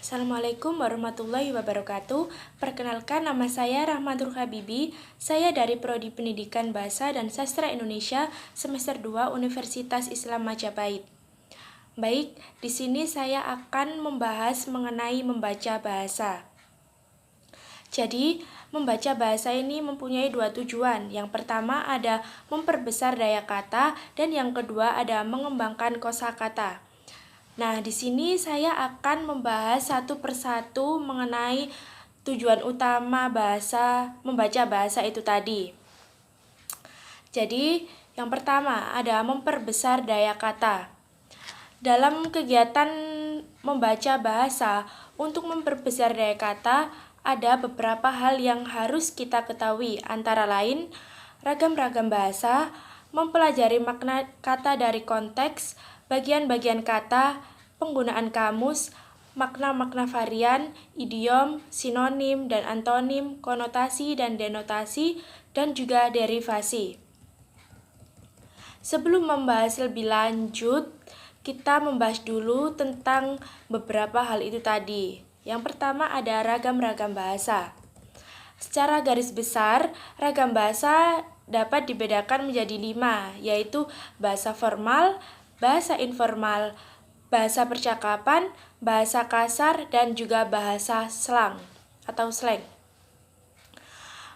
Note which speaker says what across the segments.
Speaker 1: Assalamualaikum warahmatullahi wabarakatuh. Perkenalkan, nama saya Rahmatur Habibi. Saya dari Prodi Pendidikan Bahasa dan Sastra Indonesia semester 2 Universitas Islam Majapahit. Baik, di sini saya akan membahas mengenai membaca bahasa. Jadi, membaca bahasa ini mempunyai dua tujuan. Yang pertama ada memperbesar daya kata dan yang kedua ada mengembangkan kosakata. Nah, di sini saya akan membahas satu persatu mengenai tujuan utama membaca bahasa itu tadi. Jadi, yang pertama ada memperbesar daya kata. Dalam kegiatan membaca bahasa, untuk memperbesar daya kata, ada beberapa hal yang harus kita ketahui, antara lain ragam-ragam bahasa, mempelajari makna kata dari konteks, bagian-bagian kata, penggunaan kamus, makna-makna varian, idiom, sinonim dan antonim, konotasi dan denotasi, dan juga derivasi. Sebelum membahas lebih lanjut, kita membahas dulu tentang beberapa hal itu tadi. Yang pertama ada ragam-ragam bahasa. Secara garis besar, ragam bahasa dapat dibedakan menjadi 5, yaitu bahasa formal, bahasa informal, bahasa percakapan, bahasa kasar, dan juga bahasa slang atau slang.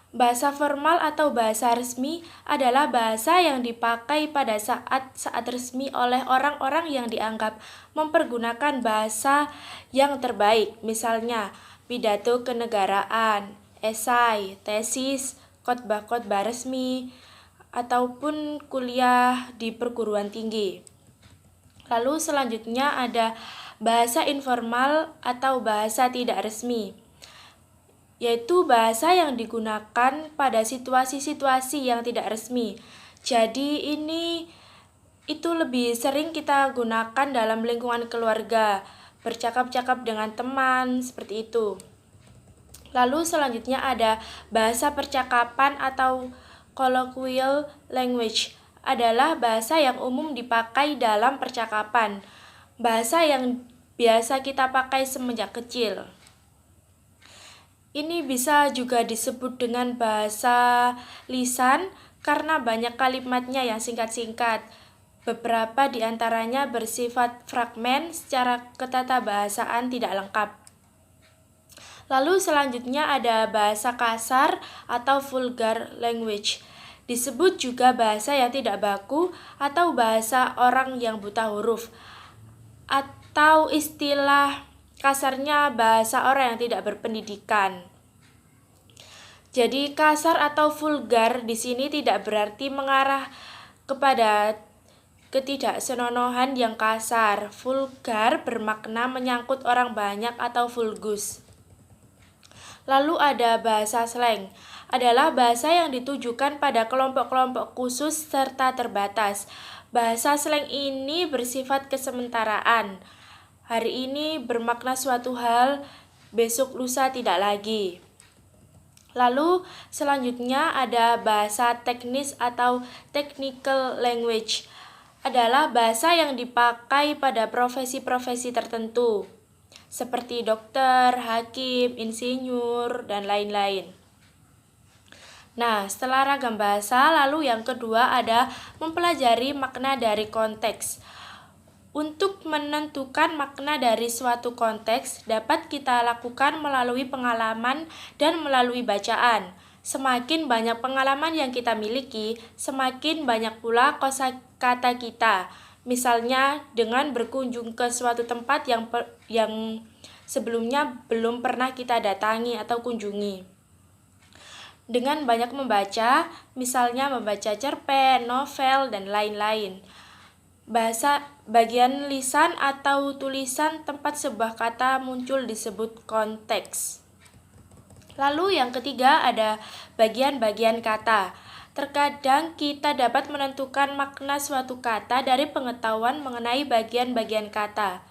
Speaker 1: Bahasa formal atau bahasa resmi adalah bahasa yang dipakai pada saat resmi oleh orang-orang yang dianggap mempergunakan bahasa yang terbaik, misalnya pidato kenegaraan, esai, tesis, khotbah-khotbah resmi, ataupun kuliah di perguruan tinggi. Lalu selanjutnya ada bahasa informal atau bahasa tidak resmi, yaitu bahasa yang digunakan pada situasi-situasi yang tidak resmi. Jadi itu lebih sering kita gunakan dalam lingkungan keluarga, bercakap-cakap dengan teman, seperti itu. Lalu selanjutnya ada bahasa percakapan atau colloquial language, adalah bahasa yang umum dipakai dalam percakapan, bahasa yang biasa kita pakai semenjak kecil. Ini bisa juga disebut dengan bahasa lisan karena banyak kalimatnya yang singkat-singkat. Beberapa di antaranya bersifat fragmen secara ketatabahasaan tidak lengkap. Lalu selanjutnya ada bahasa kasar atau vulgar language. Disebut juga bahasa yang tidak baku atau bahasa orang yang buta huruf. Atau istilah kasarnya bahasa orang yang tidak berpendidikan. Jadi kasar atau vulgar di sini tidak berarti mengarah kepada ketidaksenonohan yang kasar. Vulgar bermakna menyangkut orang banyak atau vulgus. Lalu ada bahasa slang, adalah bahasa yang ditujukan pada kelompok-kelompok khusus serta terbatas. Bahasa slang ini bersifat kesementaraan. Hari ini bermakna suatu hal, besok lusa tidak lagi. Lalu selanjutnya ada bahasa teknis atau technical language, adalah bahasa yang dipakai pada profesi-profesi tertentu, seperti dokter, hakim, insinyur, dan lain-lain. Nah, setelah ragam bahasa, lalu yang kedua ada mempelajari makna dari konteks. Untuk menentukan makna dari suatu konteks dapat kita lakukan melalui pengalaman dan melalui bacaan. Semakin banyak pengalaman yang kita miliki, semakin banyak pula kosakata kita. Misalnya dengan berkunjung ke suatu tempat yang sebelumnya belum pernah kita datangi atau kunjungi. Dengan banyak membaca, misalnya membaca cerpen, novel, dan lain-lain. Bahasa bagian lisan atau tulisan tempat sebuah kata muncul disebut konteks. Lalu yang ketiga ada bagian-bagian kata. Terkadang kita dapat menentukan makna suatu kata dari pengetahuan mengenai bagian-bagian kata.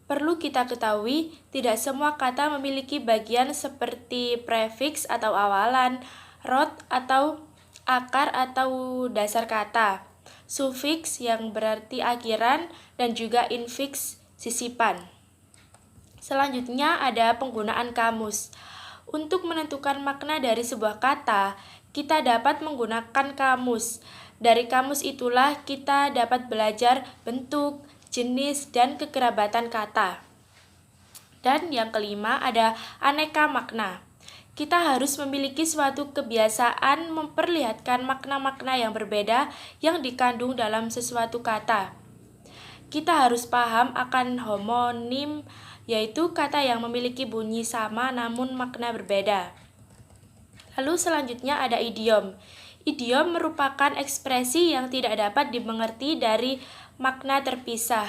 Speaker 1: Perlu kita ketahui, tidak semua kata memiliki bagian seperti prefiks atau awalan, rot atau akar atau dasar kata, sufiks yang berarti akhiran, dan juga infiks sisipan. Selanjutnya ada penggunaan kamus. Untuk menentukan makna dari sebuah kata, kita dapat menggunakan kamus. Dari kamus itulah kita dapat belajar bentuk, jenis, dan kekerabatan kata. Dan yang kelima ada aneka makna. Kita harus memiliki suatu kebiasaan memperlihatkan makna-makna yang berbeda yang dikandung dalam sesuatu kata. Kita harus paham akan homonim, yaitu kata yang memiliki bunyi sama namun makna berbeda. Lalu selanjutnya ada idiom. Idiom merupakan ekspresi yang tidak dapat dimengerti dari makna terpisah.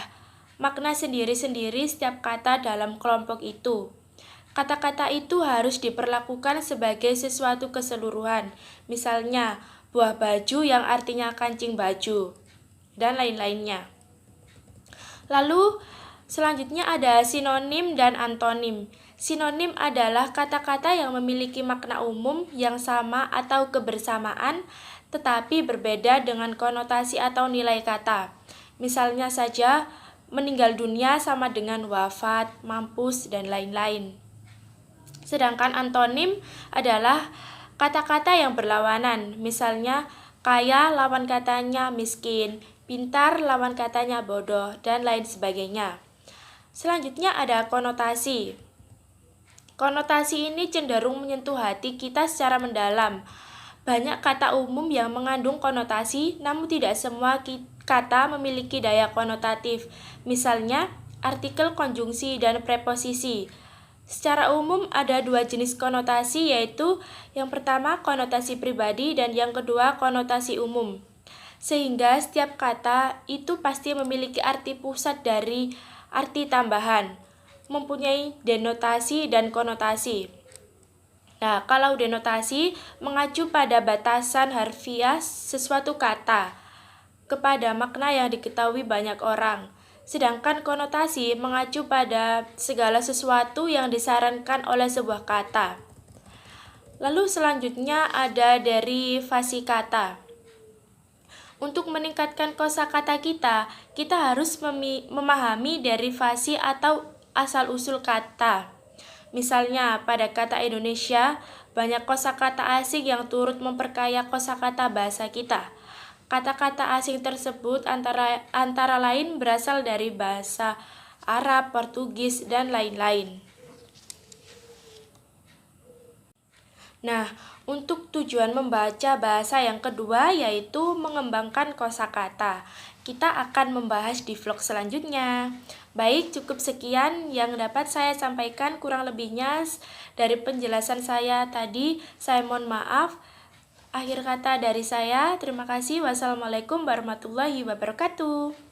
Speaker 1: Makna sendiri-sendiri setiap kata dalam kelompok itu. Kata-kata itu harus diperlakukan sebagai sesuatu keseluruhan. Misalnya, buah baju yang artinya kancing baju, dan lain-lainnya. Lalu selanjutnya ada sinonim dan antonim. Sinonim adalah kata-kata yang memiliki makna umum yang sama atau kebersamaan, tetapi berbeda dengan konotasi atau nilai kata. Misalnya saja, meninggal dunia sama dengan wafat, mampus, dan lain-lain. Sedangkan antonim adalah kata-kata yang berlawanan. Misalnya, kaya lawan katanya miskin, pintar lawan katanya bodoh, dan lain sebagainya. Selanjutnya ada konotasi. Konotasi ini cenderung menyentuh hati kita secara mendalam. Banyak kata umum yang mengandung konotasi, namun tidak semua kata memiliki daya konotatif. Misalnya, artikel, konjungsi, dan preposisi. Secara umum ada dua jenis konotasi, yaitu yang pertama konotasi pribadi dan yang kedua konotasi umum. Sehingga setiap kata itu pasti memiliki arti pusat dari arti tambahan, mempunyai denotasi dan konotasi. Nah, kalau denotasi mengacu pada batasan harfiah sesuatu kata kepada makna yang diketahui banyak orang. Sedangkan konotasi mengacu pada segala sesuatu yang disarankan oleh sebuah kata. Lalu selanjutnya ada derivasi kata. Untuk meningkatkan kosakata kita harus memahami derivasi atau asal-usul kata. Misalnya, pada kata Indonesia, banyak kosakata asing yang turut memperkaya kosakata bahasa kita. Kata-kata asing tersebut antara lain berasal dari bahasa Arab, Portugis, dan lain-lain. Nah, untuk tujuan membaca bahasa yang kedua yaitu mengembangkan kosakata. Kita akan membahas di vlog selanjutnya. Baik, cukup sekian yang dapat saya sampaikan, kurang lebihnya dari penjelasan saya tadi. Saya mohon maaf. Akhir kata dari saya, terima kasih. Wassalamualaikum warahmatullahi wabarakatuh.